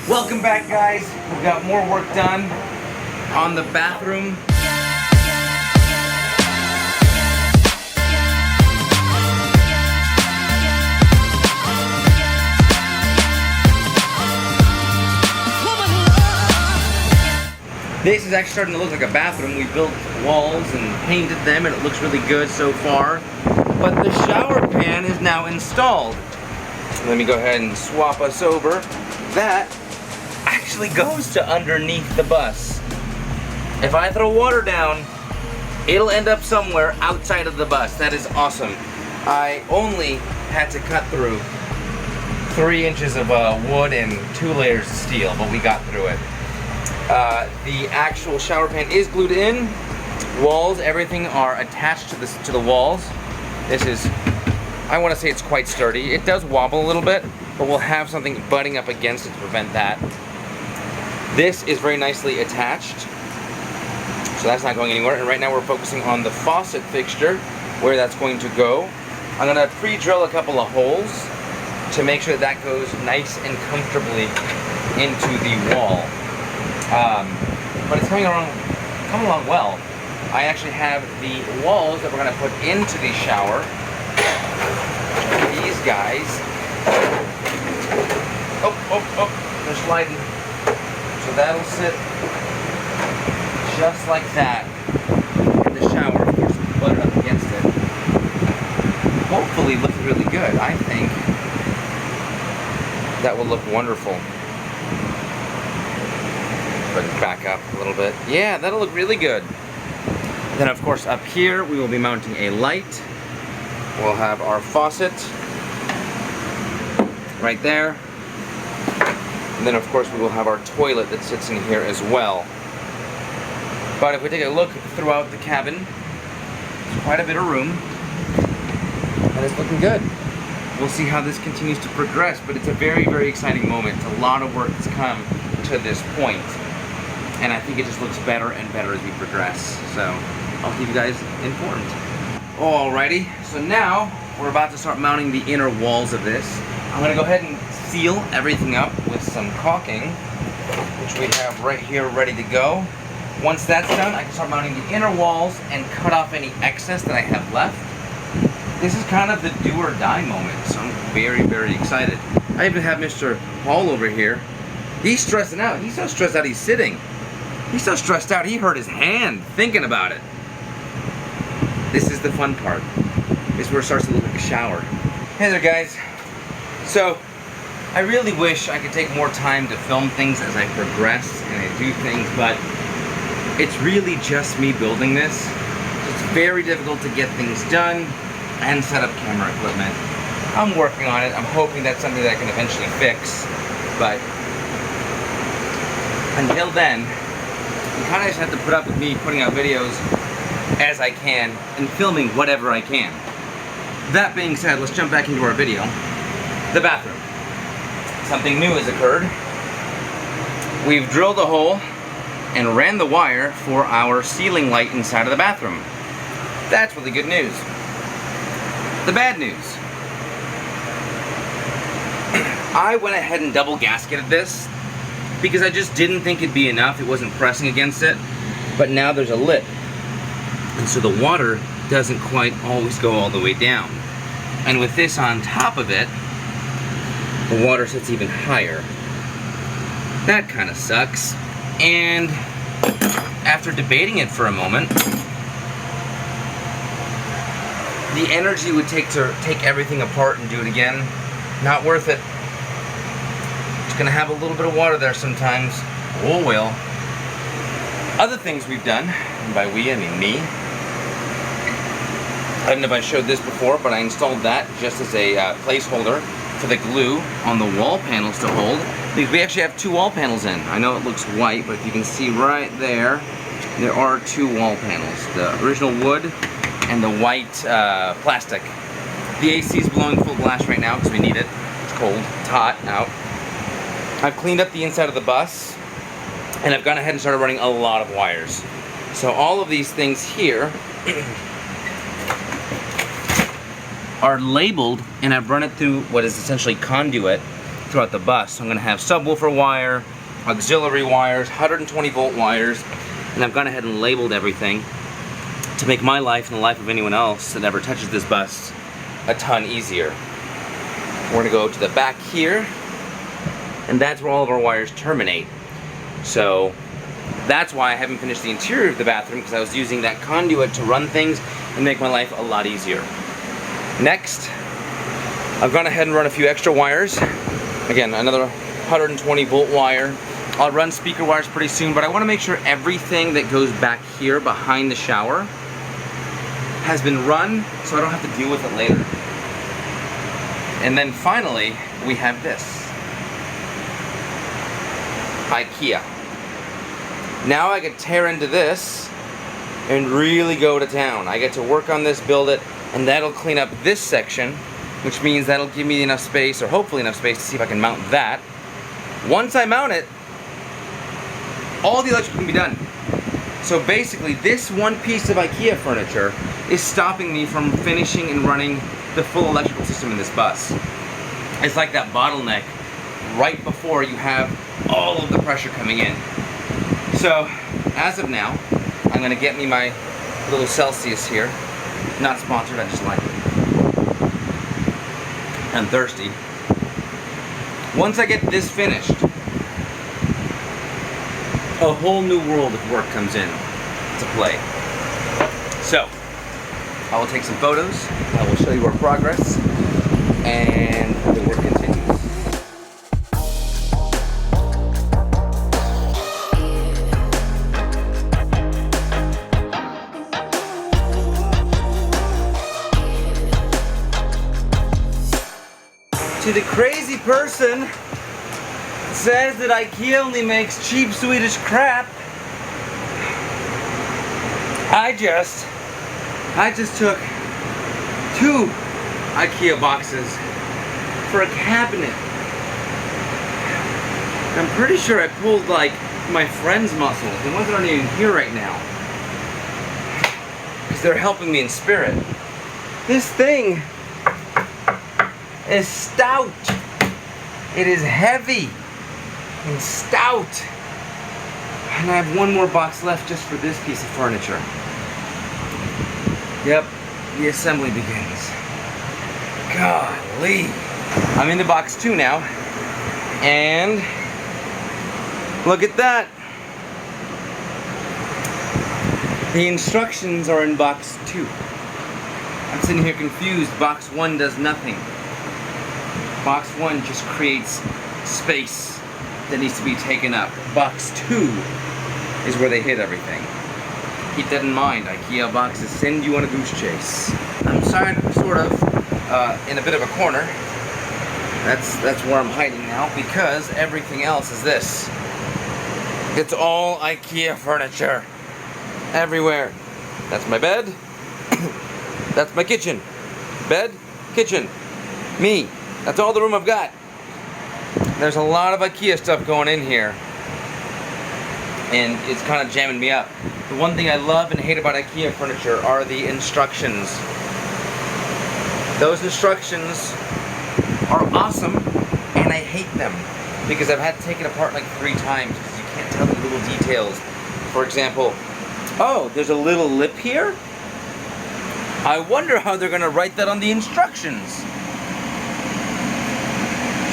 Welcome back, guys. We've got more work done on the bathroom. This is actually starting to look like a bathroom. We built walls and painted them, and it looks really good so far. But the shower pan is now installed. Let me go ahead and swap us over. That actually goes to underneath the bus. If I throw water down, it'll end up somewhere outside of the bus. That is awesome. I only had to cut through 3 inches of wood and 2 layers of steel, but we got through it. The actual shower pan is glued in. Walls, everything are attached to the walls. This is, I want to say it's quite sturdy. It does wobble a little bit, but we'll have something butting up against it to prevent that. This is very nicely attached, so that's not going anywhere. And right now we're focusing on the faucet fixture, where that's going to go. I'm going to pre-drill a couple of holes to make sure that goes nice and comfortably into the wall. But it's coming along well. I actually have the walls that we're going to put into the shower. These guys. Oh, they're sliding. So that'll sit just like that in the shower. Of course, we put it up against it. Hopefully looks really good. I think that will look wonderful. But back up a little bit. Yeah, that'll look really good. Then of course up here we will be mounting a light. We'll have our faucet right there. And then of course we will have our toilet that sits in here as well. But if we take a look throughout the cabin, there's quite a bit of room. And it's looking good. We'll see how this continues to progress, but it's a very, very exciting moment. It's a lot of work that's come to this point. And I think it just looks better and better as we progress. So I'll keep you guys informed. Alrighty, so now we're about to start mounting the inner walls of this. I'm gonna go ahead and seal everything up with some caulking, which we have right here ready to go. Once that's done, I can start mounting the inner walls and cut off any excess that I have left. This is kind of the do or die moment, so I'm very, very excited. I even have Mr. Paul over here. He's stressing out. He's so stressed out he's sitting. He's so stressed out he hurt his hand thinking about it. This is the fun part. This is where it starts to look like a shower. Hey there, guys. So, I really wish I could take more time to film things as I progress and I do things, but it's really just me building this. It's very difficult to get things done and set up camera equipment. I'm working on it. I'm hoping that's something that I can eventually fix, but until then, you kind of just have to put up with me putting out videos as I can and filming whatever I can. That being said, let's jump back into our video. The bathroom. Something new has occurred. We've drilled a hole and ran the wire for our ceiling light inside of the bathroom. That's really good news. The bad news. I went ahead and double gasketed this because I just didn't think it'd be enough. It wasn't pressing against it. But now there's a lip. And so the water doesn't quite always go all the way down. And with this on top of it, the water sits even higher. That kind of sucks. And after debating it for a moment, the energy it would take to take everything apart and do it again, not worth it. It's gonna have a little bit of water there sometimes. Oh well. Other things we've done, and by we I mean me. I don't know if I showed this before, but I installed that just as a placeholder for the glue on the wall panels to hold. Because we actually have 2 wall panels in. I know it looks white, but if you can see right there, there are 2 wall panels. The original wood and the white plastic. The AC is blowing full blast right now because we need it. It's cold, it's hot out. I've cleaned up the inside of the bus, and I've gone ahead and started running a lot of wires. So all of these things here are labeled, and I've run it through what is essentially conduit throughout the bus. So I'm gonna have subwoofer wire, auxiliary wires, 120 volt wires, and I've gone ahead and labeled everything to make my life and the life of anyone else that ever touches this bus a ton easier. We're gonna go to the back here, and that's where all of our wires terminate. So that's why I haven't finished the interior of the bathroom, because I was using that conduit to run things and make my life a lot easier. Next, I've gone ahead and run a few extra wires. Again, another 120 volt wire. I'll run speaker wires pretty soon, but I want to make sure everything that goes back here behind the shower has been run so I don't have to deal with it later. And then finally, we have this. IKEA. Now I can tear into this and really go to town. I get to work on this, build it, and that'll clean up this section, which means that'll give me enough space, or hopefully enough space, to see if I can mount that. Once I mount it, all the electrical can be done. So basically, this one piece of IKEA furniture is stopping me from finishing and running the full electrical system in this bus. It's like that bottleneck right before you have all of the pressure coming in. So, as of now, I'm gonna get me my little Celsius here. Not sponsored, I just like it. I'm thirsty. Once I get this finished, a whole new world of work comes in to play. So, I will take some photos, I will show you our progress, and the work continues. To the crazy person that says that IKEA only makes cheap Swedish crap, I just took 2 IKEA boxes for a cabinet. I'm pretty sure I pulled like my friend's muscles, the ones that aren't even here right now, because they're helping me in spirit. This thing is stout. It is heavy and stout. And I have one more box left just for this piece of furniture. Yep, the assembly begins. Golly. I'm into box 2 now. And look at that. The instructions are in box 2. I'm sitting here confused. Box 1 does nothing. Box 1 just creates space that needs to be taken up. Box 2 is where they hit everything. Keep that in mind. IKEA boxes send you on a goose chase. I'm sort of in a bit of a corner. That's where I'm hiding now, because everything else is this. It's all IKEA furniture. Everywhere. That's my bed. That's my kitchen. Bed, kitchen, me. That's all the room I've got. There's a lot of IKEA stuff going in here, and it's kind of jamming me up. The one thing I love and hate about IKEA furniture are the instructions. Those instructions are awesome, and I hate them, because I've had to take it apart like 3 times because you can't tell the little details. For example, oh, there's a little lip here? I wonder how they're going to write that on the instructions.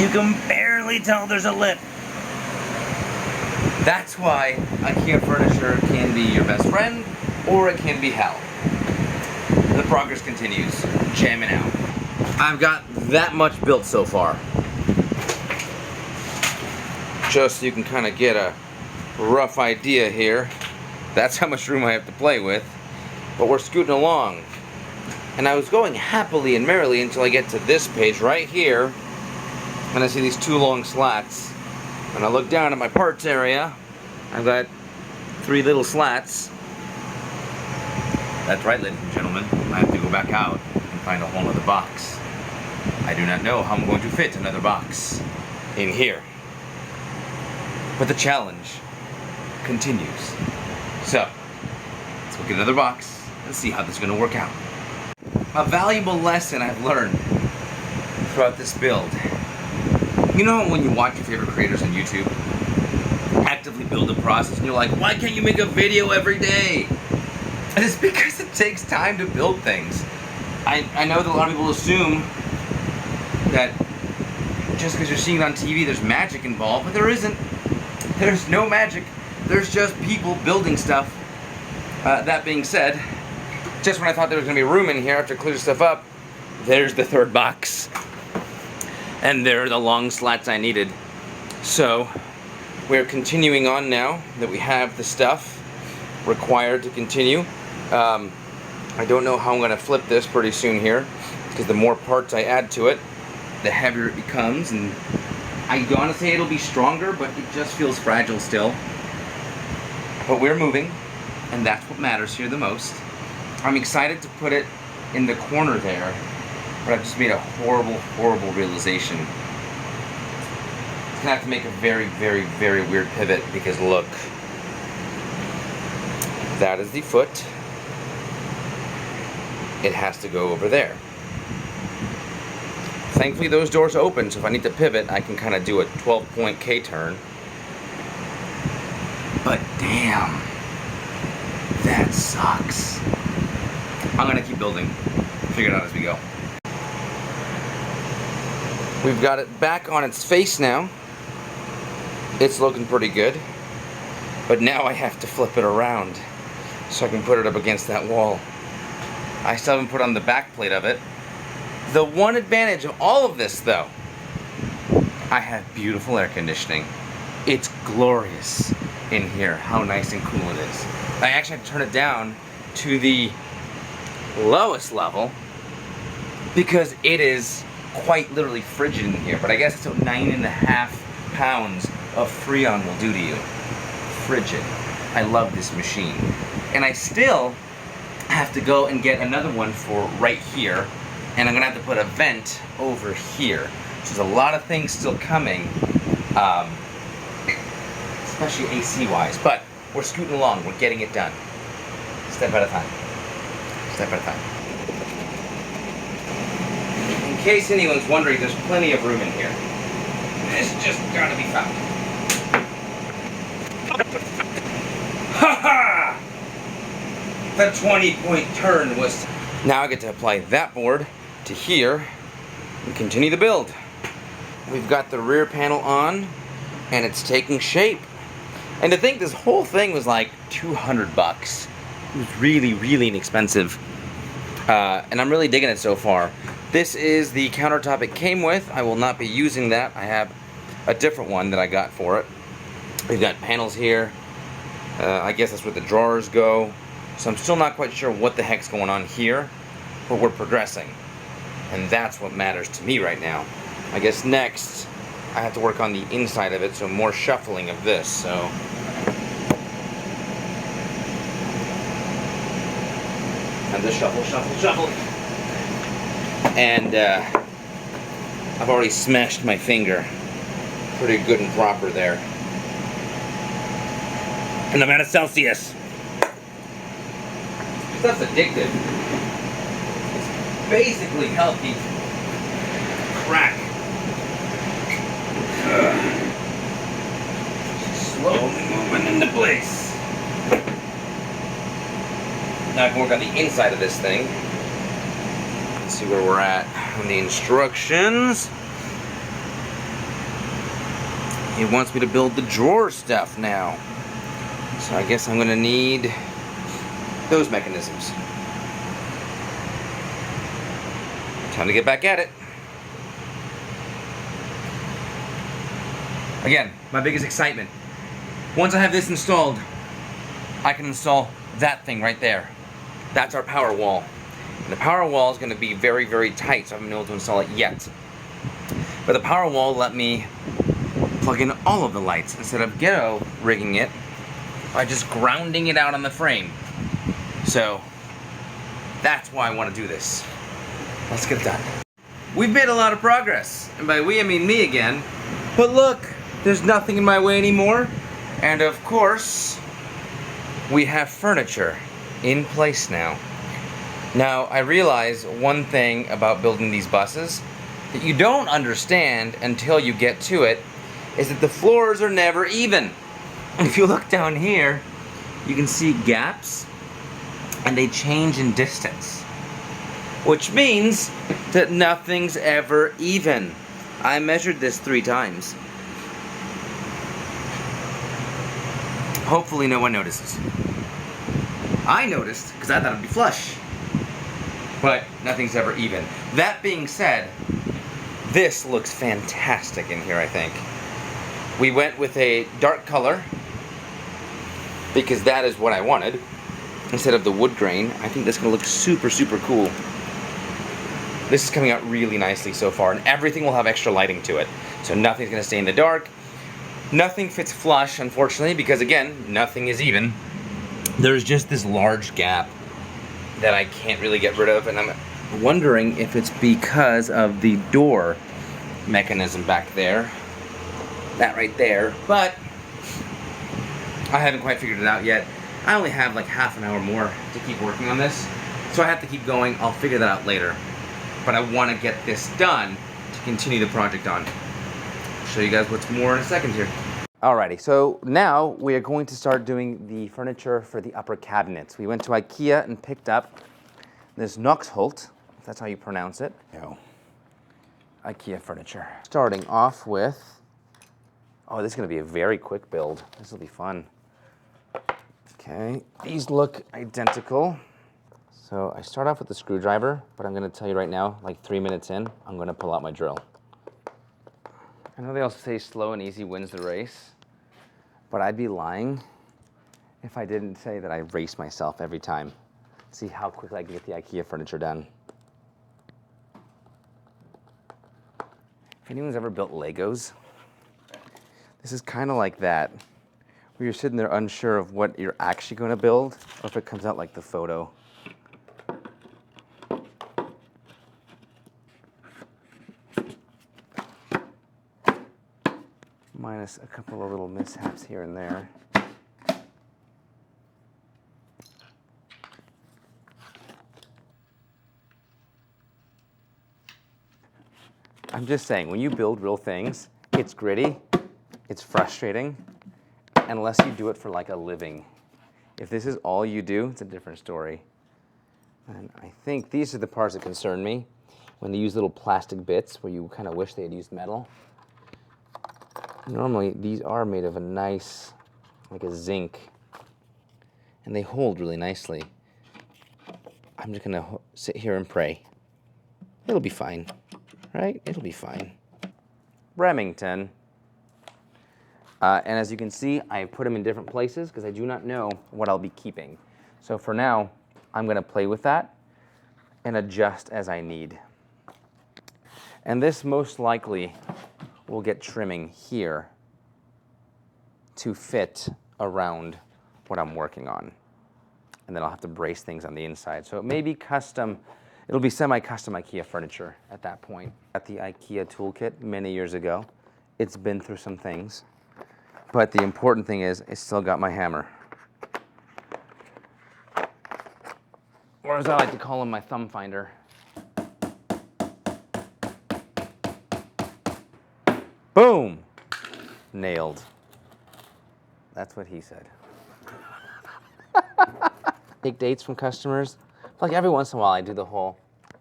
You can barely tell there's a lip. That's why IKEA furniture can be your best friend, or it can be hell. The progress continues, jamming out. I've got that much built so far. Just so you can kind of get a rough idea here. That's how much room I have to play with. But we're scooting along. And I was going happily and merrily until I get to this page right here. And I see these 2 long slats. And I look down at my parts area. I've got 3 little slats. That's right, ladies and gentlemen. I have to go back out and find a whole other box. I do not know how I'm going to fit another box in here. But the challenge continues. So, let's go get another box and see how this is going to work out. A valuable lesson I've learned throughout this build. You know when you watch your favorite creators on YouTube actively build a process and you're like, why can't you make a video every day? And it's because it takes time to build things. I know that a lot of people assume that just because you're seeing it on TV there's magic involved, but there isn't. There's no magic. There's just people building stuff. That being said, just when I thought there was going to be room in here after I cleared stuff up, there's the third box. And there are the long slats I needed. So we're continuing on now that we have the stuff required to continue. I don't know how I'm going to flip this pretty soon here, because the more parts I add to it, the heavier it becomes, and I don't want to say it'll be stronger, but it just feels fragile still. But we're moving, and that's what matters here the most. I'm excited to put it in the corner there, but I've just made a horrible, horrible realization. It's gonna have to make a very, very, very weird pivot, because look, that is the foot. It has to go over there. Thankfully those doors open, so if I need to pivot, I can kind of do a 12-point K-turn. But damn, that sucks. I'm gonna keep building, figure it out as we go. We've got it back on its face now. It's looking pretty good. But now I have to flip it around so I can put it up against that wall. I still haven't put on the back plate of it. The one advantage of all of this, though, I have beautiful air conditioning. It's glorious in here, how nice and cool it is. I actually had to turn it down to the lowest level because it is quite literally frigid in here. But I guess it's what 9.5 pounds of Freon will do to you. Frigid. I love this machine. And I still have to go and get another one for right here, and I'm gonna have to put a vent over here. So there's a lot of things still coming, especially AC wise, but we're scooting along, we're getting it done. Step at a time. Step at a time. In case anyone's wondering, there's plenty of room in here. It's just gotta be found. Ha ha! The 20-point turn was... Now I get to apply that board to here and continue the build. We've got the rear panel on and it's taking shape. And to think this whole thing was like 200 bucks. It was really, really inexpensive. And I'm really digging it so far. This is the countertop it came with. I will not be using that. I have a different one that I got for it. We've got panels here. I guess that's where the drawers go. So I'm still not quite sure what the heck's going on here, but we're progressing. And that's what matters to me right now. I guess next, I have to work on the inside of it, so more shuffling of this, so. And the shuffle, shuffle, shuffle. And I've already smashed my finger. Pretty good and proper there. And I'm at a Celsius. Stuff's addictive. It's basically healthy crack. Slowly moving into place. Now I can work on the inside of this thing. Let's see where we're at on the instructions. He wants me to build the drawer stuff now. So I guess I'm gonna need those mechanisms. Time to get back at it. Again, my biggest excitement. Once I have this installed, I can install that thing right there. That's our power wall. And the power wall is going to be very, very tight, so I haven't been able to install it yet. But the power wall let me plug in all of the lights instead of ghetto rigging it by just grounding it out on the frame. So, that's why I want to do this. Let's get it done. We've made a lot of progress. And by we, I mean me again. But look, there's nothing in my way anymore. And of course, we have furniture in place now. Now, I realize one thing about building these buses that you don't understand until you get to it is that the floors are never even. If you look down here, you can see gaps, and they change in distance, which means that nothing's ever even. I measured this 3 times. Hopefully no one notices. I noticed because I thought it'd be flush, but nothing's ever even. That being said, this looks fantastic in here, I think. We went with a dark color because that is what I wanted instead of the wood grain. I think that's gonna look super, super cool. This is coming out really nicely so far, and everything will have extra lighting to it. So nothing's gonna stay in the dark. Nothing fits flush, unfortunately, because again, nothing is even. There's just this large gap that I can't really get rid of, and I'm wondering if it's because of the door mechanism back there. That right there. But I haven't quite figured it out yet. I only have like half an hour more to keep working on this, so I have to keep going. I'll figure that out later. But I want to get this done to continue the project on. I'll show you guys what's more in a second here. Alrighty, so now we are going to start doing the furniture for the upper cabinets. We went to IKEA and picked up this Knoxholt, if that's how you pronounce it. IKEA furniture. Starting off with, oh, this is going to be a very quick build. This will be fun. Okay, these look identical. So I start off with the screwdriver, but I'm going to tell you right now, like 3 minutes in, I'm going to pull out my drill. I know they also say slow and easy wins the race, but I'd be lying if I didn't say that I race myself every time. See how quickly I can get the IKEA furniture done. If anyone's ever built Legos, this is kind of like that, where you're sitting there unsure of what you're actually going to build, or if it comes out like the photo. Minus a couple of little mishaps here and there. I'm just saying, when you build real things, it's gritty, it's frustrating, unless you do it for like a living. If this is all you do, it's a different story. And I think these are the parts that concern me, when they use little plastic bits where you kind of wish they had used metal. Normally, these are made of a nice, like a zinc, and they hold really nicely. I'm just gonna sit here and pray. It'll be fine, right? It'll be fine. Remington. And as you can see, I put them in different places because I do not know what I'll be keeping. So for now, I'm gonna play with that and adjust as I need. And this most likely will get trimming here to fit around what I'm working on. And then I'll have to brace things on the inside. So it may be custom, it'll be semi-custom IKEA furniture at that point. At the IKEA toolkit many years ago, it's been through some things. But the important thing is, it's still got my hammer. Or as I like to call him, my thumb finder. Boom! Nailed. That's what he said. Take dates from customers. Like every once in a while I do the whole,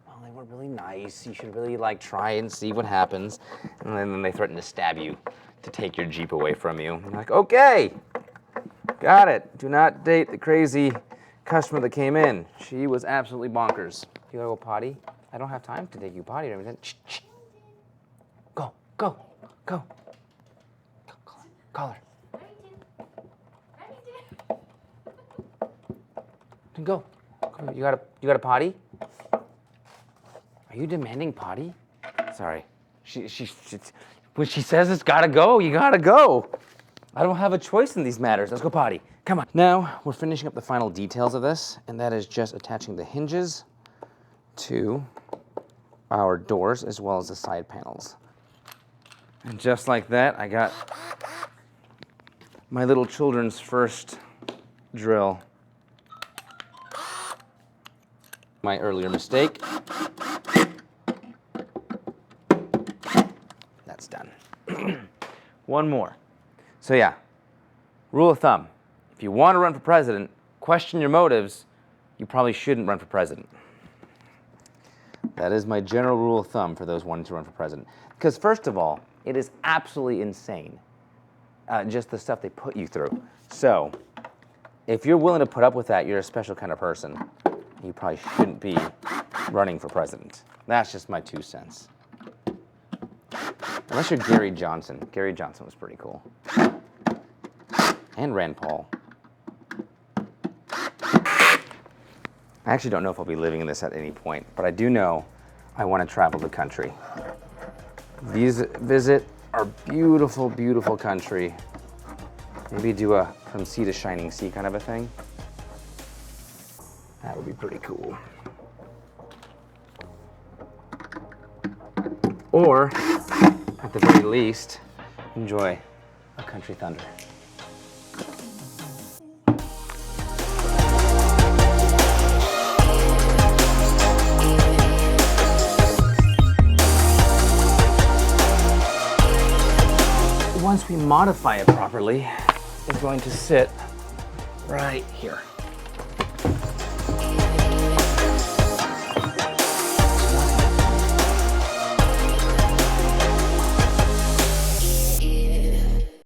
oh, they were really nice. You should really like try and see what happens. And then they threaten to stab you to take your Jeep away from you. I'm like, okay, got it. Do not date the crazy customer that came in. She was absolutely bonkers. You gotta go potty? I don't have time to take you potty or anything. Shh, shh. Go, go. Go. Call her. Go. You got a potty? Are you demanding potty? Sorry. She when she says it's gotta go, you gotta go. I don't have a choice in these matters. Let's go potty. Come on. Now we're finishing up the final details of this, and that is just attaching the hinges to our doors as well as the side panels. And just like that, I got my little children's first drill. My earlier mistake. one more. So yeah, rule of thumb, if you want to run for president, question your motives, you probably shouldn't run for president. That is my general rule of thumb for those wanting to run for president. Because first of all, it is absolutely insane, just the stuff they put you through. So if you're willing to put up with that, you're a special kind of person. You probably shouldn't be running for president. That's just my 2 cents. Unless you're Gary Johnson. Gary Johnson was pretty cool. And Rand Paul. I actually don't know if I'll be living in this at any point, but I do know I want to travel the country. Visit our beautiful, beautiful country. Maybe do a from sea to shining sea kind of a thing. That would be pretty cool. Or, at the very least, enjoy a country thunder. Once we modify it properly, it's going to sit right here.